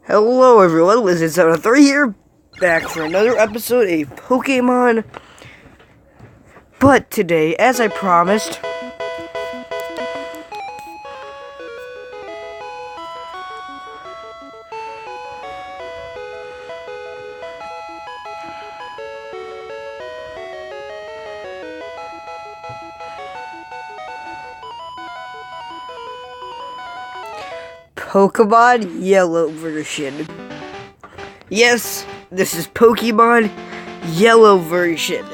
Hello everyone, Lizard73 here, back for another episode of Pokemon. But today, as I promised, Pokemon Yellow version. Yes, this is Pokemon Yellow version.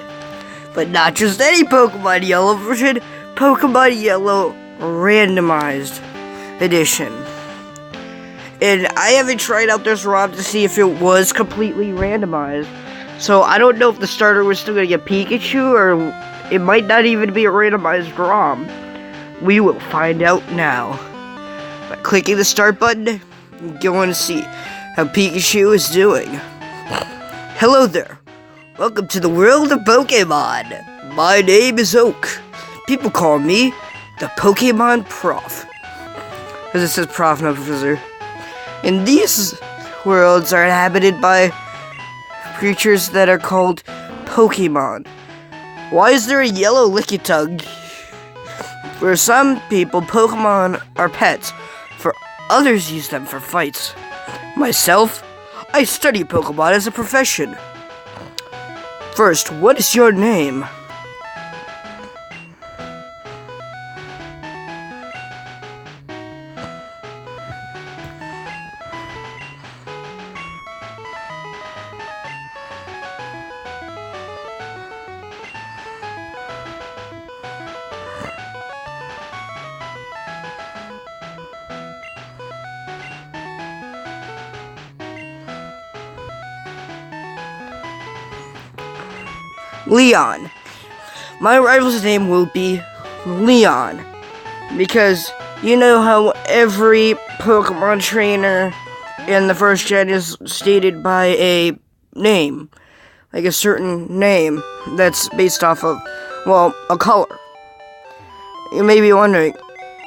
But not just any Pokemon Yellow version, Pokemon Yellow Randomized edition. And I haven't tried out this ROM to see if it was completely randomized. So I don't know if the starter was still going to get Pikachu, or it might not even be a randomized ROM. We will find out now. By clicking the start button, going to see how Pikachu is doing. Hello there. Welcome to the world of Pokemon. My name is Oak. People call me the Pokemon Prof. Because it says Prof, not Professor. And these worlds are inhabited by creatures that are called Pokemon. Why is there a yellow Lickitung? For some people, Pokemon are pets. For others, use them for fights. Myself, I study Pokemon as a profession. First, what is your name? Leon. My rival's name will be Leon, because you know how every Pokemon trainer in the first gen is stated by a name, like a certain name that's based off of, well, a color. You may be wondering,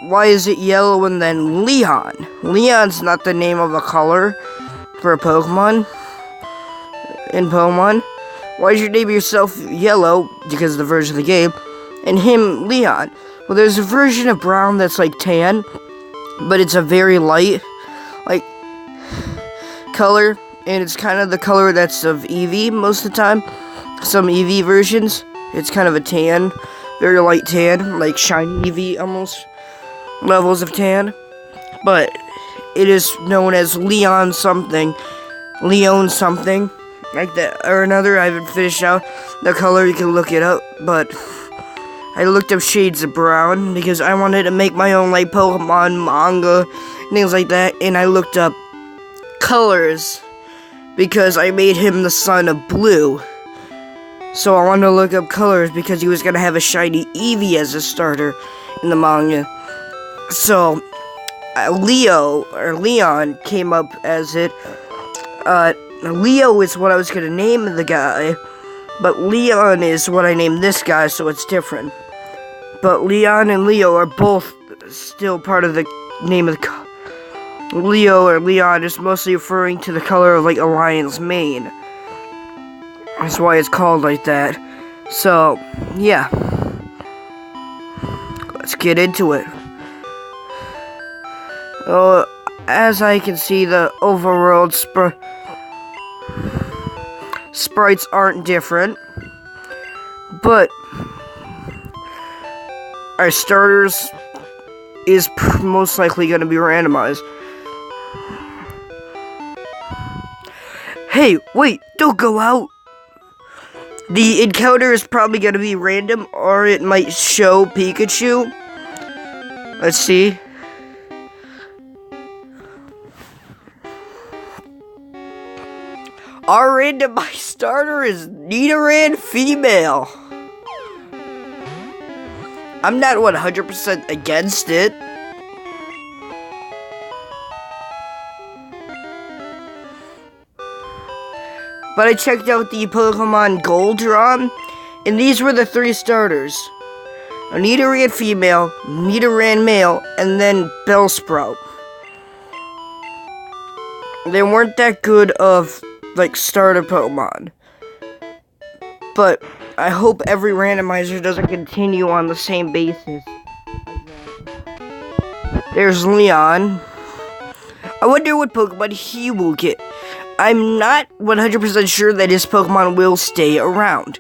why is it yellow and then Leon? Leon's not the name of a color for a Pokemon in Pokemon. Why did you name yourself Yellow, because of the version of the game, and him Leon? Well, there's a version of brown that's like tan, but it's a very light, like, color, and it's kind of the color that's of Eevee most of the time. Some Eevee versions, it's kind of a tan, very light tan, like shiny Eevee almost, levels of tan, but it is known as Leon something, like that, or another. I haven't finished out the color, you can look it up, but I looked up shades of brown, because I wanted to make my own, like, Pokemon manga, things like that, and I looked up colors, because I made him the son of blue, so I wanted to look up colors, because he was gonna have a shiny Eevee as a starter in the manga, so, Leon came up as it. Leo is what I was gonna name the guy, but Leon is what I named this guy, so it's different. But Leon and Leo are both still part of the name of the Leo or Leon is mostly referring to the color of, like, a lion's mane. That's why it's called like that. So, yeah. Let's get into it. Oh, as I can see, the overworld sprites aren't different, but our starters is most likely going to be randomized. Hey, wait, don't go out. The encounter is probably going to be random, or it might show Pikachu. Let's see. Our randomized starter is Nidoran female. I'm not 100% against it. But I checked out the Pokemon Gold ROM, and these were the 3 starters. A Nidoran female, Nidoran male, and then Bellsprout. they weren't that good of, like, starter Pokemon. But I hope every randomizer doesn't continue on the same basis. There's Leon. I wonder what Pokemon he will get. I'm not 100% sure that his Pokemon will stay around.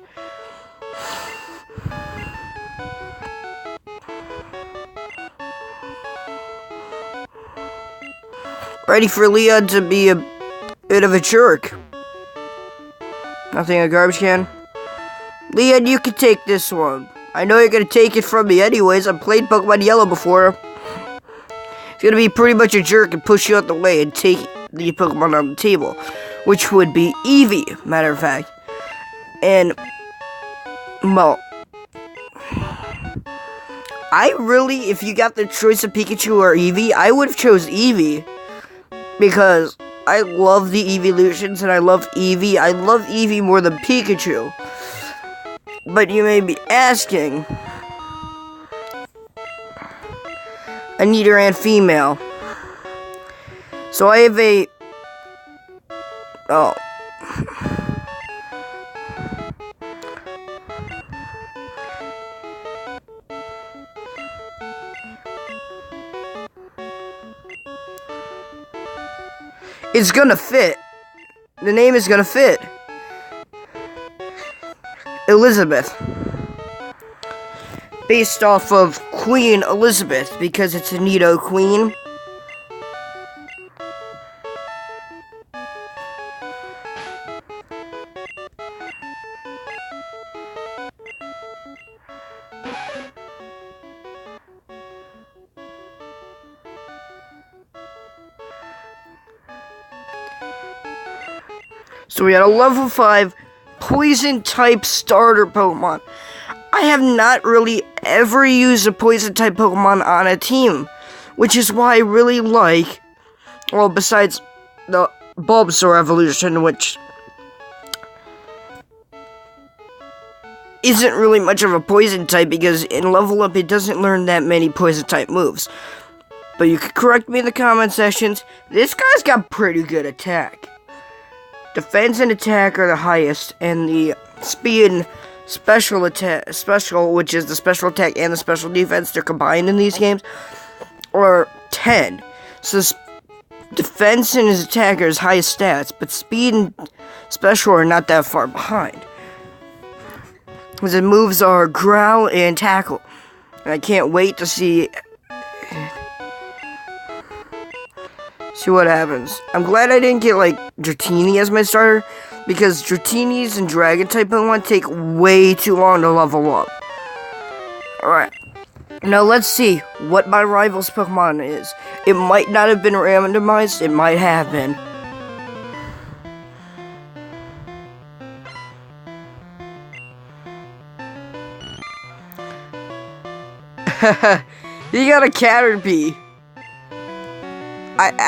Ready for Leon to be a bit of a jerk. Nothing a garbage can. Leon, you can take this one. I know you're gonna take it from me anyways. I've played Pokemon Yellow before. It's gonna be pretty much a jerk and push you out the way and take the Pokemon on the table. Which would be Eevee, matter of fact. And, well, I really, if you got the choice of Pikachu or Eevee, I would have chose Eevee. Because I love the evolutions and I love Eevee. I love Eevee more than Pikachu. But you may be asking, a Nidoran female. So I have a... Oh. It's gonna fit. The name is gonna fit. Elizabeth. Based off of Queen Elizabeth, because it's a Nido Queen. So we had a level 5 poison type starter Pokemon. I have not really ever used a poison type Pokemon on a team, which is why I really like, well, besides the Bulbasaur evolution, which isn't really much of a poison type because in level up it doesn't learn that many poison type moves. But you can correct me in the comment sections. This guy's got pretty good attack. Defense and attack are the highest, and the speed and special attack, which is the special attack and the special defense, they're combined in these games, are 10. So defense and his attack are his highest stats, but speed and special are not that far behind. His moves are growl and tackle, and I can't wait to see what happens. I'm glad I didn't get, like, Dratini as my starter, because Dratinis and Dragon-type Pokemon take way too long to level up. Alright. Now let's see what my rival's Pokemon is. It might not have been randomized, it might have been. You got a Caterpie. I'd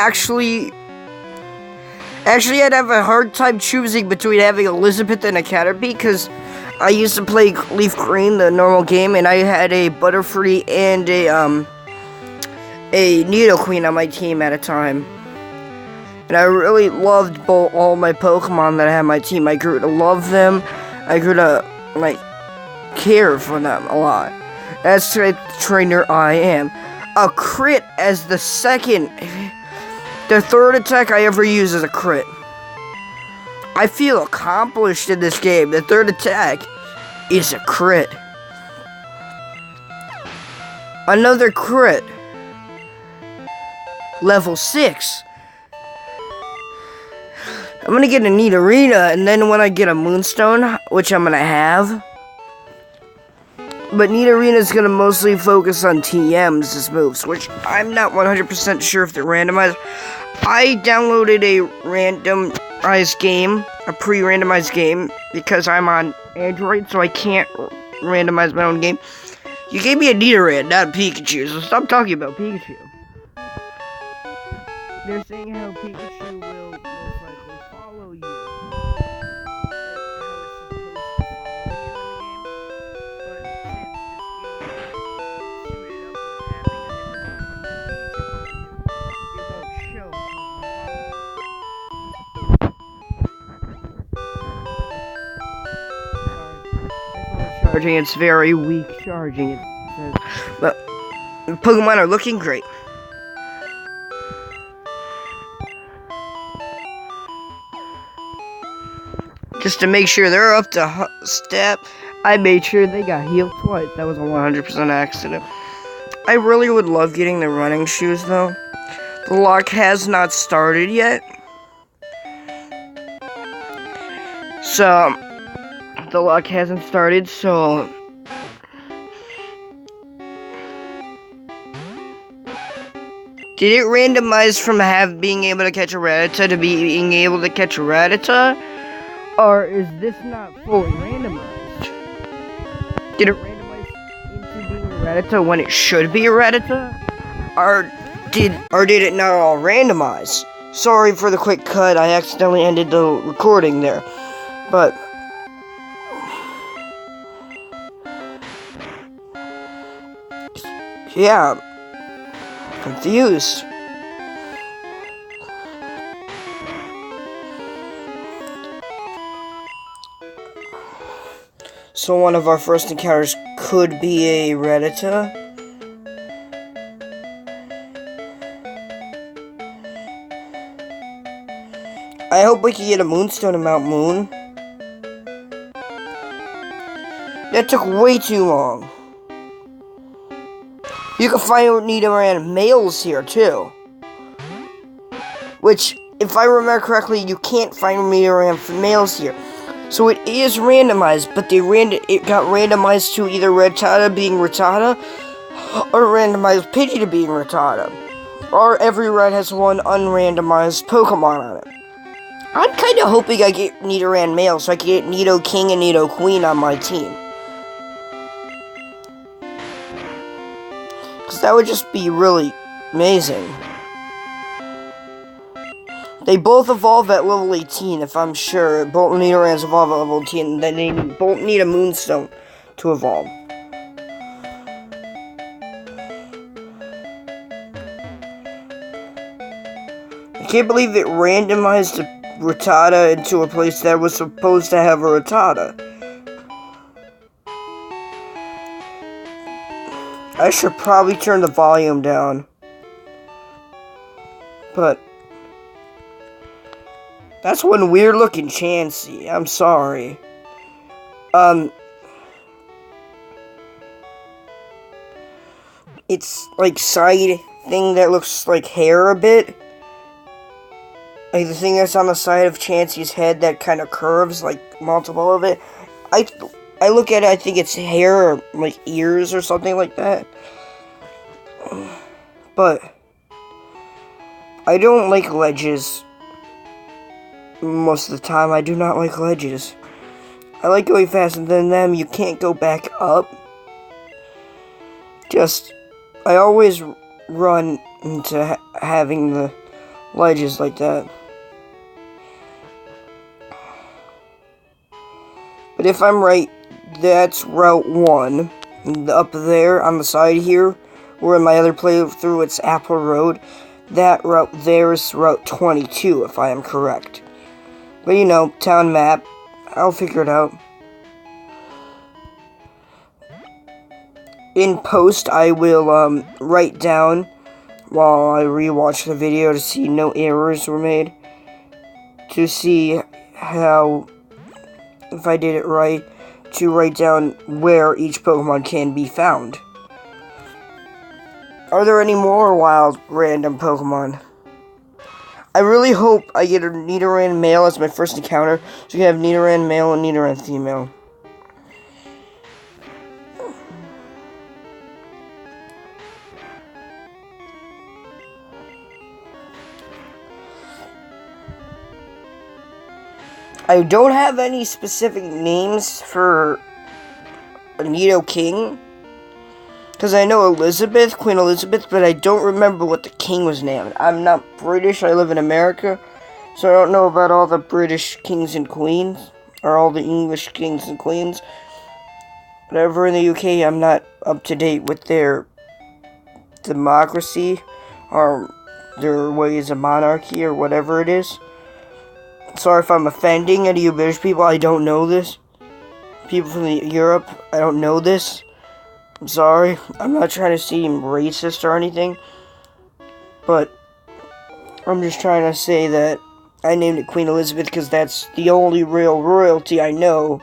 have a hard time choosing between having Elizabeth and a Caterpie, because I used to play Leaf Green, the normal game, and I had a Butterfree and a Nidoqueen on my team at a time. And I really loved all my Pokemon that I had on my team. I grew to love them. I grew to, like, care for them a lot. That's the type of trainer I am. A crit as the second... The third attack I ever use is a crit. I feel accomplished in this game. The third attack is a crit. Another crit. Level 6. I'm gonna get a Nidorina, and then when I get a Moonstone, which I'm gonna have. But Nidorina is gonna mostly focus on TMs as moves, which I'm not 100% sure if they're randomized. I downloaded a randomized game, a pre-randomized game, because I'm on Android, so I can't randomize my own game. You gave me a Nidoran, not a Pikachu, so stop talking about Pikachu. They're saying how Pikachu will most likely follow you. charging. It's very weak charging. It says. But Pokemon are looking great. Just to make sure they're up to step, I made sure they got healed twice. That was a 100% accident. I really would love getting the running shoes, though. The lock has not started yet. So, the lock hasn't started, so... Did it randomize from being able to catch a Rattata to being able to catch a Rattata? Or is this not fully randomized? Did it randomize into being a Rattata when it should be a Rattata? Or did it not all randomize? Sorry for the quick cut, I accidentally ended the recording there. But yeah, confused. So one of our first encounters could be a Rattata. I hope we can get a Moonstone in Mount Moon. That took way too long. You can find Nidoran males here too. Which, if I remember correctly, you can't find Nidoran males here. So it is randomized, but it got randomized to either Rattata being Rattata, or randomized Pidgey being Rattata. Or every red has one unrandomized Pokemon on it. I'm kind of hoping I get Nidoran male so I can get Nidoking and Nidoqueen on my team. Because that would just be really amazing. They both evolve at level 18, if I'm sure. Both Nidorans evolve at level 18, then they both need a Moonstone to evolve. I can't believe it randomized a Rattata into a place that was supposed to have a Rattata. I should probably turn the volume down. But that's one weird looking Chansey. I'm sorry. It's like side thing that looks like hair a bit. Like the thing that's on the side of Chansey's head that kind of curves, like multiple of it. I look at it, I think it's hair or like ears or something like that. But I don't like ledges. Most of the time, I do not like ledges. I like going faster than them. You can't go back up. I always run into having the ledges like that. But if I'm right, that's Route 1. Up there, on the side here, where in my other playthrough it's Apple Road. That route there is Route 22, if I am correct. But you know, town map, I'll figure it out. In post, I will write down while I rewatch the video to see no errors were made. To see how, if I did it right, to write down where each Pokemon can be found. Are there any more wild random Pokemon? I really hope I get a Nidoran male as my first encounter, so you can have Nidoran male and Nidoran female. I don't have any specific names for a Nidoking. Because I know Elizabeth, Queen Elizabeth, but I don't remember what the king was named. I'm not British, I live in America, so I don't know about all the British kings and queens, or all the English kings and queens. But over in the UK, I'm not up to date with their democracy, or their ways of monarchy, or whatever it is. Sorry if I'm offending any of you British people, I don't know this. people from Europe, I don't know this. I'm sorry. I'm not trying to seem racist or anything. But I'm just trying to say that I named it Queen Elizabeth because that's the only real royalty I know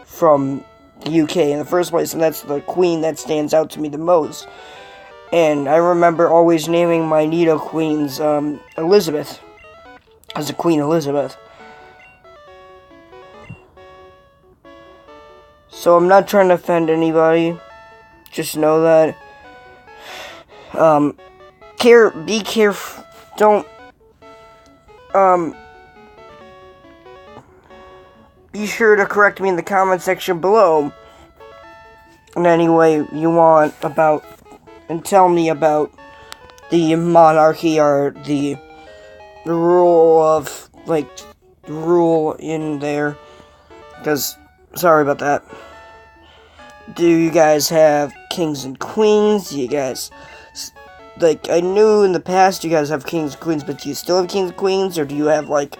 from the UK in the first place, and that's the queen that stands out to me the most. And I remember always naming my Nido queens Elizabeth, as a Queen Elizabeth. So I'm not trying to offend anybody. Just know that. Be careful. Don't. Be sure to correct me in the comment section below in any way you want about, and tell me about the monarchy or the rule of, like, rule in there. Because, sorry about that. Do you guys have kings and queens? Do you guys, like, I knew in the past you guys have kings and queens, but do you still have kings and queens? Or do you have, like,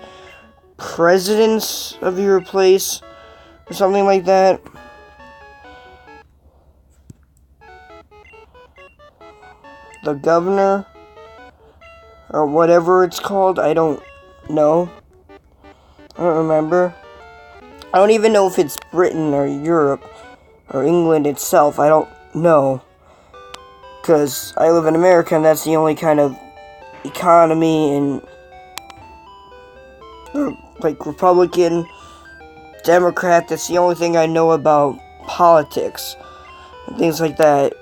presidents of your place? Or something like that? The governor? Or whatever it's called? I don't know. I don't remember. I don't even know if it's Britain or Europe or England itself. I don't know. Because I live in America and that's the only kind of economy and, like, Republican, Democrat, that's the only thing I know about politics and things like that,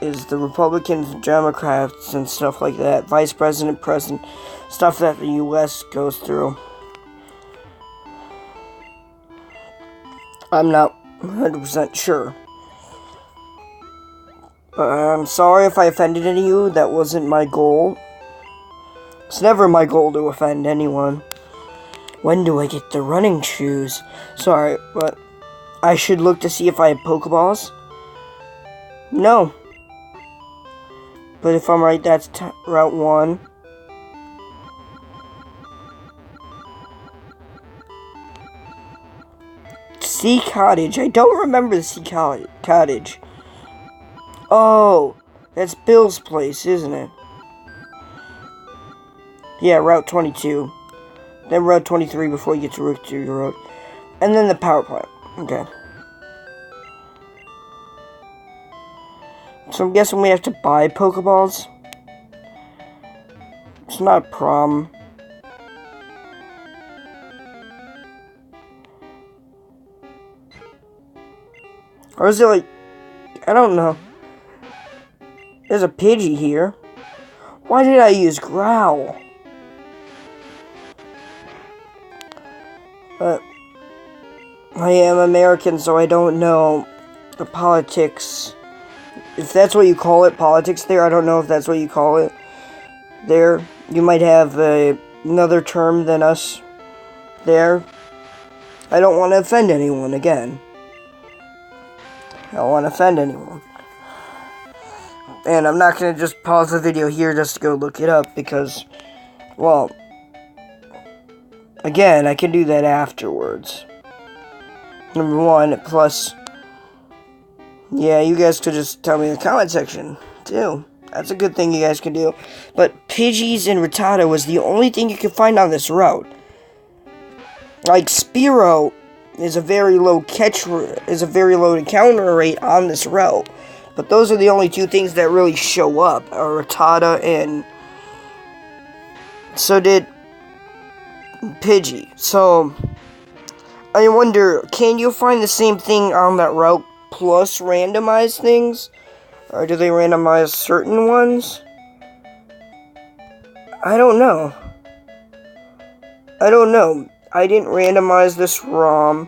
is the Republicans, Democrats, and stuff like that. Vice President, President, stuff that the U.S. goes through. I'm not 100% sure. But I'm sorry if I offended any of you. That wasn't my goal. It's never my goal to offend anyone. When do I get the running shoes? Sorry, but I should look to see if I have Pokeballs. No. But if I'm right, that's Route 1. Sea Cottage. I don't remember the Sea Cottage. Oh, that's Bill's place, isn't it? Yeah, Route 22. Then Route 23 before you get to Route 2 Road. And then the power plant. Okay. So I'm guessing we have to buy Pokeballs. It's not a problem. Or is it like, I don't know. There's a Pidgey here. Why did I use Growl? But I am American, so I don't know the politics. If that's what you call it, politics there, I don't know if that's what you call it there. You might have another term than us there. I don't want to offend anyone again. I don't want to offend anyone. And I'm not going to just pause the video here just to go look it up because, well, again, I can do that afterwards. Number one, plus, yeah, you guys could just tell me in the comment section, too. That's a good thing you guys can do. But Pidgeys and Rattata was the only thing you could find on this route. Like, Spearow is a very low encounter rate on this route. But those are the only two things that really show up, are Rattata and so did Pidgey. So, I wonder, can you find the same thing on that route plus randomize things? Or do they randomize certain ones? I don't know. I don't know. I didn't randomize this ROM.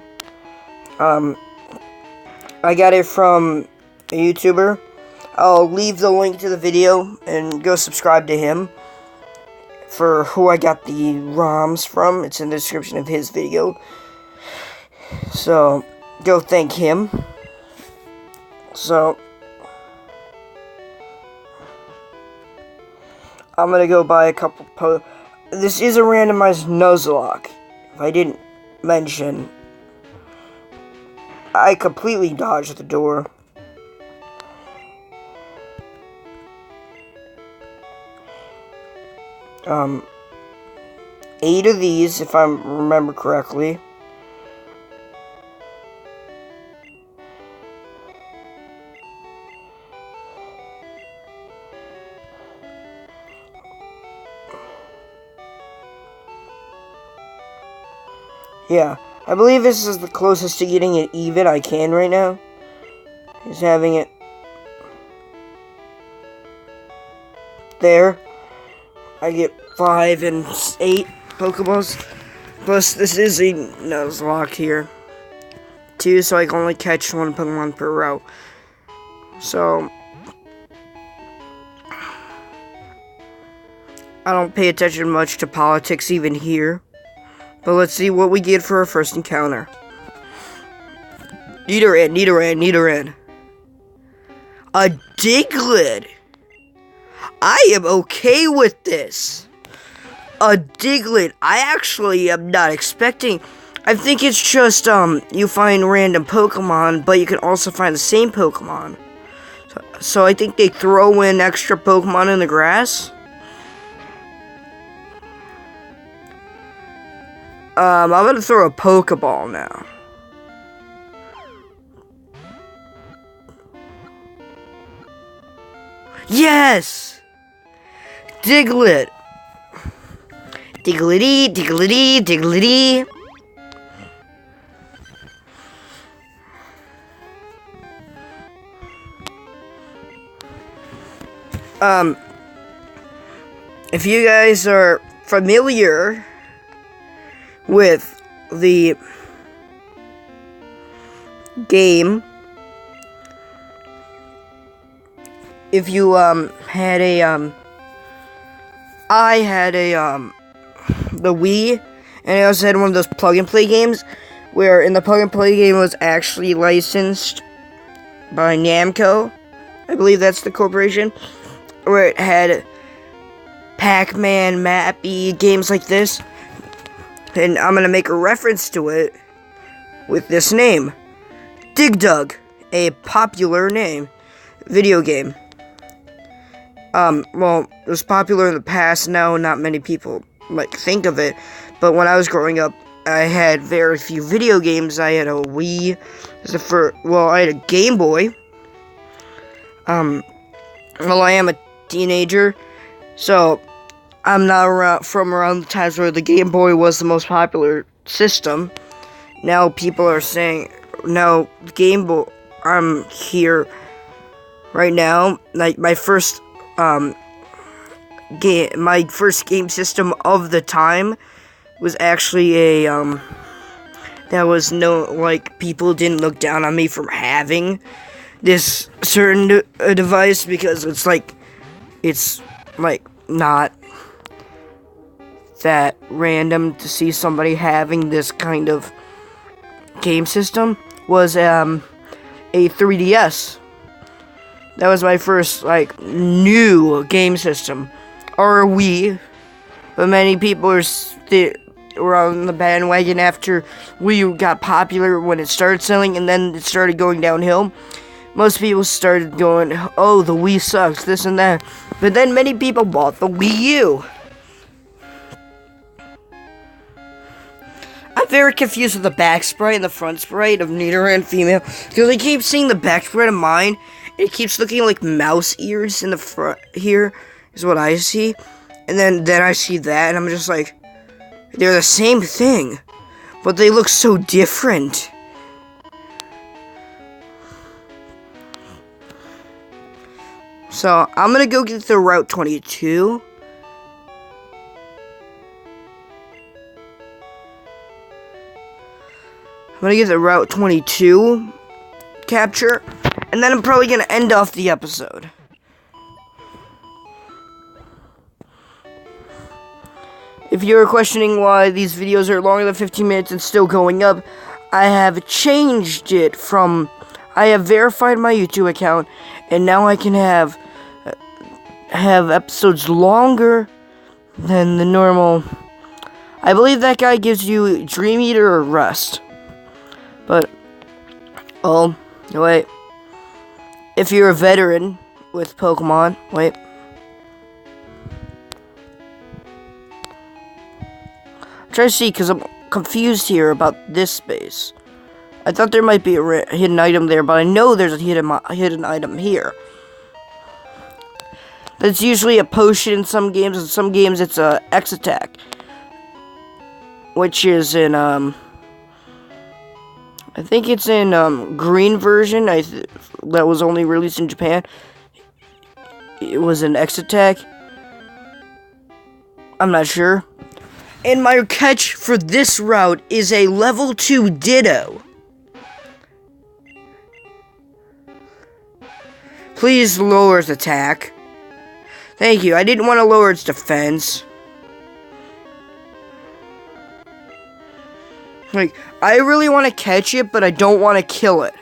I got it from a YouTuber. I'll leave the link to the video and go subscribe to him for who I got the ROMs from. It's in the description of his video. So, go thank him. So, I'm gonna go buy a couple This is a randomized Nuzloche, if I didn't mention. I completely dodged the door. Um, 8 of these, if I remember correctly. Yeah, I believe this is the closest to getting it even I can right now. Is having it there. I get 5 and 8 Pokeballs. Plus, this is a Nuzloche here. 2, so I can only catch 1 Pokemon per route. So, I don't pay attention much to politics even here. But let's see what we get for our first encounter. Nidoran. A Diglett. I am okay with this. A Diglett. I actually am not expecting. I think it's just, you find random Pokemon, but you can also find the same Pokemon. So I think they throw in extra Pokemon in the grass. I'm gonna throw a Pokeball now. Yes! Diglett. Diglety. If you guys are familiar with the game, if you had a I had a the Wii, and I also had one of those plug and play games where in the plug and play game was actually licensed by Namco. I believe that's the corporation, where it had Pac-Man, Mappy, games like this. And I'm gonna make a reference to it with this name. Dig Dug, a popular video game. Well, it was popular in the past. Now, not many people think of it. But when I was growing up, I had very few video games. I had a Wii. I had a Game Boy. Well, I am a teenager, so I'm not from around the times where the Game Boy was the most popular system. Now people are saying, no, Game Boy, I'm here right now. My first game system of the time was actually people didn't look down on me for having this certain device, because it's not that random to see somebody having this kind of game system. Was a 3DS. That was my first new game system, or a Wii. But many people were on the bandwagon after Wii got popular when it started selling, and then it started going downhill. Most people started going, oh, the Wii sucks, this and that. But then many people bought the Wii U. I'm very confused with the back sprite and the front sprite of Nidoran female, because I keep seeing the back sprite of mine, and it keeps looking like mouse ears in the front here, is what I see. And then I see that, and I'm just like, they're the same thing, but they look so different. So, I'm gonna go get the Route 22. I'm gonna get the Route 22 capture, and then I'm probably gonna end off the episode. If you're questioning why these videos are longer than 15 minutes and still going up, I have changed it from... I have verified my YouTube account, and now I can have episodes longer than the normal... I believe that guy gives you Dream Eater or Rust. But Oh, wait. If you're a veteran with Pokemon, wait. I'm trying to see, because I'm confused here about this space. I thought there might be a hidden item there, but I know there's a hidden item here. That's usually a potion in some games, and some games it's a X attack. Which is in, I think it's in, green version, that was only released in Japan. It was an X attack. I'm not sure. And my catch for this route is a level 2 Ditto. Please lower its attack. Thank you. I didn't want to lower its defense. Like, I really want to catch it, but I don't want to kill it.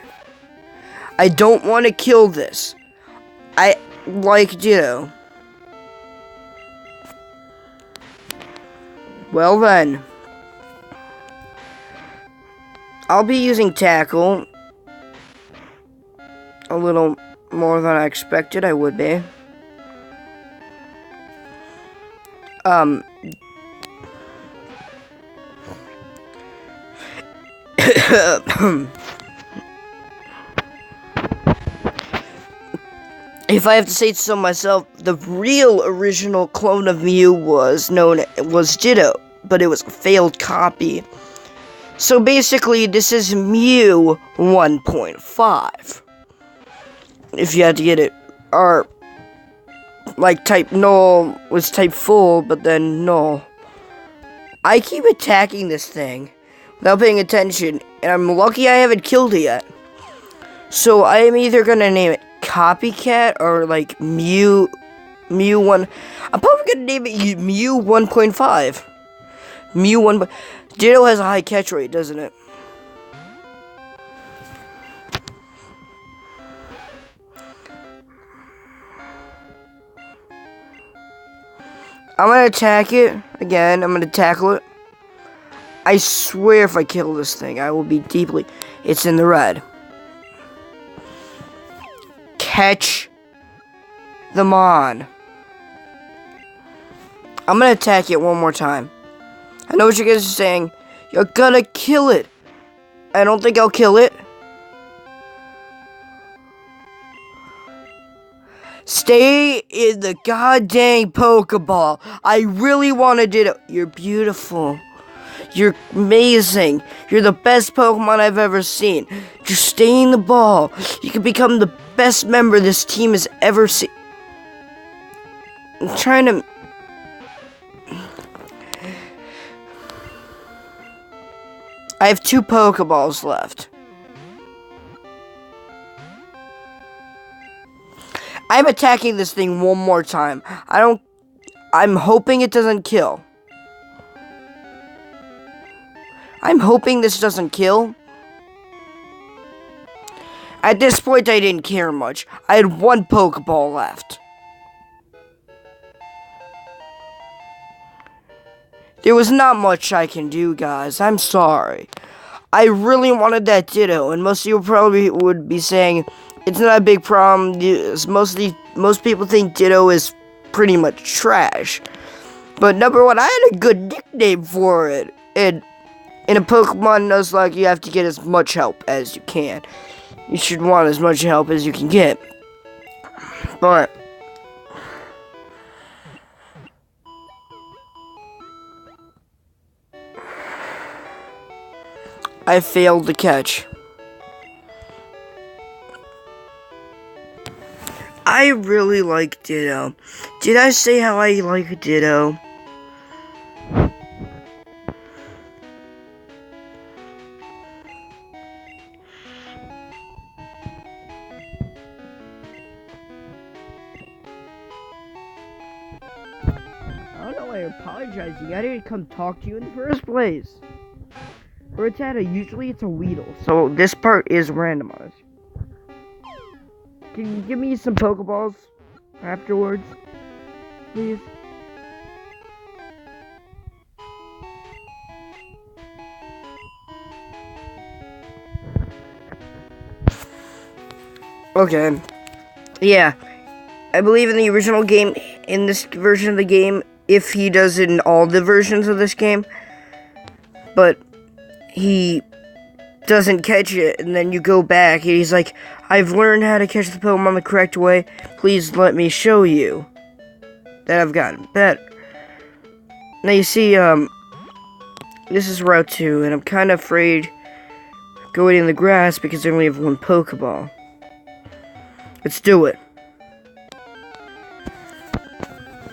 I don't want to kill this. I like Ditto. Well then. I'll be using Tackle. A little more than I expected I would be. If I have to say so myself, the real original clone of Mew was Ditto, but it was a failed copy. So basically, this is Mew 1.5. If you had to get it, or like type null was type full, but then null. I keep attacking this thing without paying attention, and I'm lucky I haven't killed it yet. So I am either gonna name it Copycat or like Mew 1. I'm probably gonna name it Mew 1.5. Mew 1. Ditto has a high catch rate, doesn't it? I'm gonna attack it again. I'm gonna tackle it. I swear if I kill this thing, I will be deeply... It's in the red. Catch them on. I'm gonna attack it one more time. I know what you guys are saying. You're gonna kill it. I don't think I'll kill it. Stay in the goddamn Pokeball. I really wanted it. You're beautiful. You're amazing. You're the best Pokemon I've ever seen. Just stay in the ball. You can become the best member this team has ever seen. I'm trying to... I have 2 Pokeballs left. I'm attacking this thing one more time. I'm hoping it doesn't kill. I'm hoping this doesn't kill. At this point, I didn't care much. I had 1 Pokeball left. There was not much I can do, guys. I'm sorry. I really wanted that Ditto, and most of you probably would be saying, it's not a big problem. Most people think Ditto is pretty much trash. But number one, I had a good nickname for it. And in a Pokemon Nuzlocke, you have to get as much help as you can. You should want as much help as you can get. But I failed to catch. I really like Ditto. Did I say how I like Ditto? I don't know why you're apologizing. I didn't come talk to you in the first place. Rattata, usually it's a Weedle, so this part is randomized. Can you give me some Pokeballs afterwards, please? Okay. Yeah. I believe in the original game, in this version of the game, if he does it in all the versions of this game, but he doesn't catch it, and then you go back, and he's like, I've learned how to catch the Pokemon the correct way, please let me show you that I've gotten better. Now you see, this is Route 2, and I'm kind of afraid going in the grass because I only have one Pokeball. Let's do it.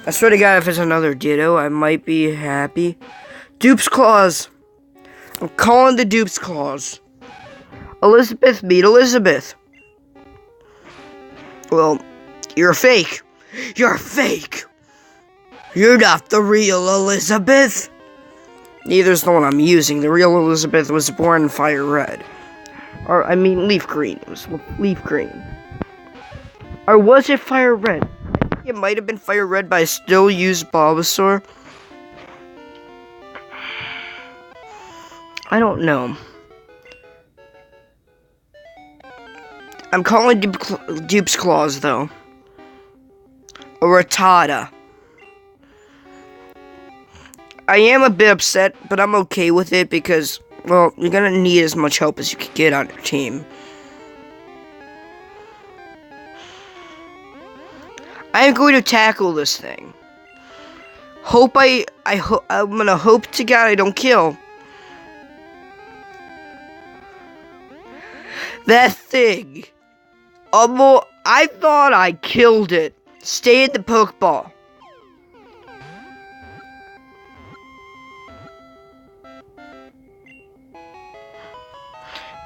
I swear to God, if it's another Ditto, I might be happy. Dupe's Claws. I'm calling the Dupe's Claws. Elizabeth, meet Elizabeth. Well, you're fake. You're fake. You're not the real Elizabeth. Neither's the one I'm using. The real Elizabeth was born in Fire Red. Or, I mean, Leaf Green. It was Leaf Green. Or was it Fire Red? I think it might have been Fire Red, but I still use Bulbasaur. I don't know. I'm calling Dupe's Claws, though. A Rattata. I am a bit upset, but I'm okay with it because, well, you're gonna need as much help as you can get on your team. I am going to tackle this thing. I'm gonna hope to God I don't kill. That thing. I thought I killed it. Stay at the Pokeball.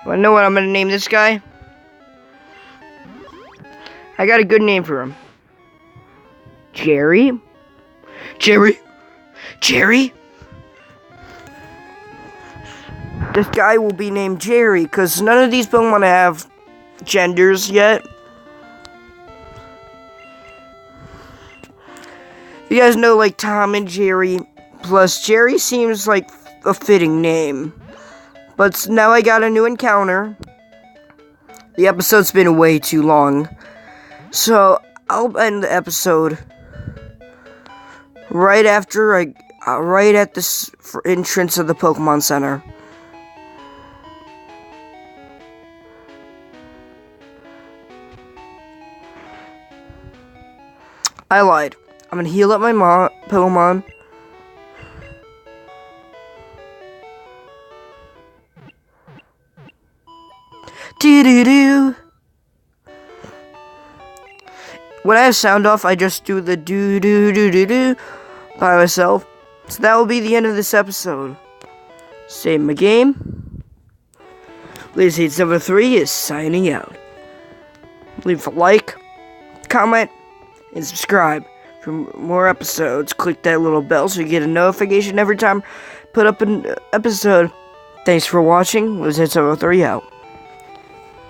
Wanna know what I'm gonna name this guy? I got a good name for him. Jerry? Jerry? Jerry? This guy will be named Jerry, because none of these Pokemon have genders yet. You guys know, like, Tom and Jerry, plus Jerry seems like a fitting name. But now I got a new encounter. The episode's been way too long. So, I'll end the episode right after right at the entrance of the Pokemon Center. I lied. I'm gonna heal up my Pokemon. Do-do-do. When I have sound off, I just do the do-do-do-do-do by myself. So that will be the end of this episode. Save my game. Lazy number 3 is signing out. Leave a like, comment, and subscribe for more episodes. Click that little bell so you get a notification every time I put up an episode. Thanks for watching. Lazy number 3 out.